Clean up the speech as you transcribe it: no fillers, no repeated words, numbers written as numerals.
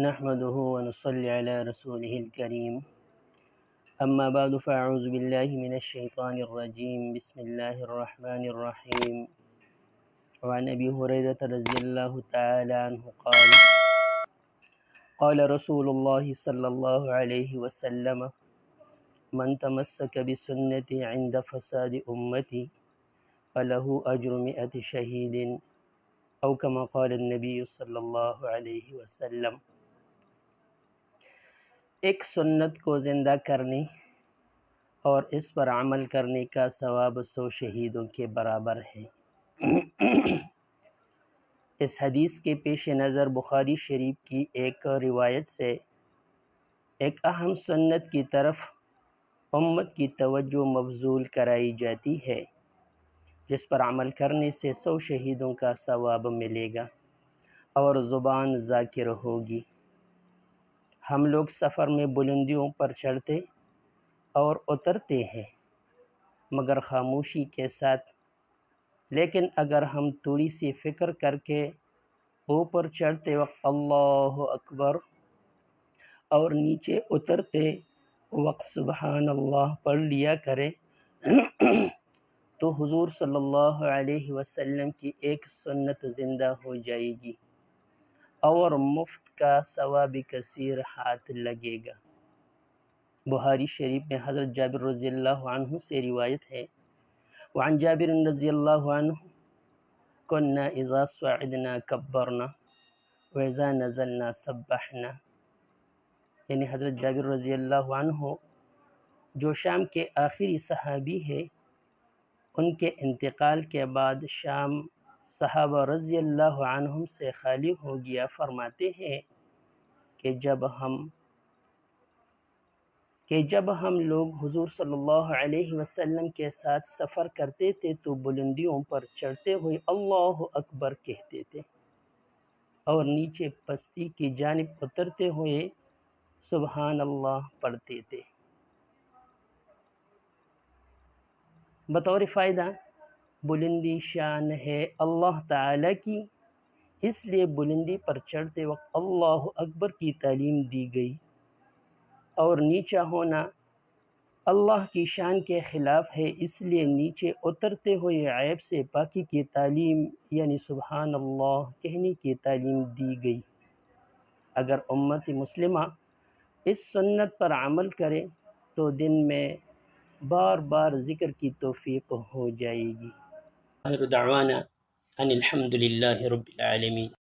نحمده ونصلي على رسوله الكريم اما بعد فاعوذ بالله من الشيطان الرجيم بسم الله الرحمن الرحيم وعن ابي هريرة رضي الله تعالى عنه قال رسول الله صلى الله عليه وسلم من تمسك بسنتي عند فساد امتي فله اجر 100 شهيد او كما قال النبی صلی اللہ علیہ وسلم۔ ایک سنت کو زندہ کرنے اور اس پر عمل کرنے کا ثواب 100 شہیدوں کے برابر ہے۔ اس حدیث کے پیش نظر بخاری شریف کی ایک روایت سے ایک اہم سنت کی طرف امت کی توجہ مبذول کرائی جاتی ہے، جس پر عمل کرنے سے 100 شہیدوں کا ثواب ملے گا اور زبان ذاکر ہوگی۔ ہم لوگ سفر میں بلندیوں پر چڑھتے اور اترتے ہیں مگر خاموشی کے ساتھ، لیکن اگر ہم تھوڑی سی فکر کر کے اوپر چڑھتے وقت اللہ اکبر اور نیچے اترتے وقت سبحان اللہ پڑھ لیا کریں تو حضور صلی اللہ علیہ وسلم کی ایک سنت زندہ ہو جائے گی اور مفت کا ثواب کثیر ہاتھ لگے گا۔ بخاری شریف میں حضرت جابر رضی اللہ عنہ سے روایت ہے، وعن جابر رضی اللہ عنہ كنا اذا صعدنا کبرنا واذا نزلنا سبحنا، یعنی حضرت جابر رضی اللہ عنہ جو شام کے آخری صحابی ہے، ان کے انتقال کے بعد شام صحابہ رضی اللہ عنہم سے خالی ہو گیا۔ فرماتے ہیں کہ جب ہم لوگ حضور صلی اللہ علیہ وسلم کے ساتھ سفر کرتے تھے تو بلندیوں پر چڑھتے ہوئے اللہ اکبر کہتے تھے اور نیچے پستی کی جانب اترتے ہوئے سبحان اللہ پڑھتے تھے۔ بطور فائدہ، بلندی شان ہے اللہ تعالیٰ کی، اس لیے بلندی پر چڑھتے وقت اللہ اکبر کی تعلیم دی گئی، اور نیچا ہونا اللہ کی شان کے خلاف ہے، اس لیے نیچے اترتے ہوئے عیب سے پاکی کی تعلیم یعنی سبحان اللہ کہنے کی تعلیم دی گئی۔ اگر امت مسلمہ اس سنت پر عمل کرے تو دن میں بار بار ذکر کی توفیق ہو جائے گی۔ آخر دعوانا ان الحمد للہ رب العالمین۔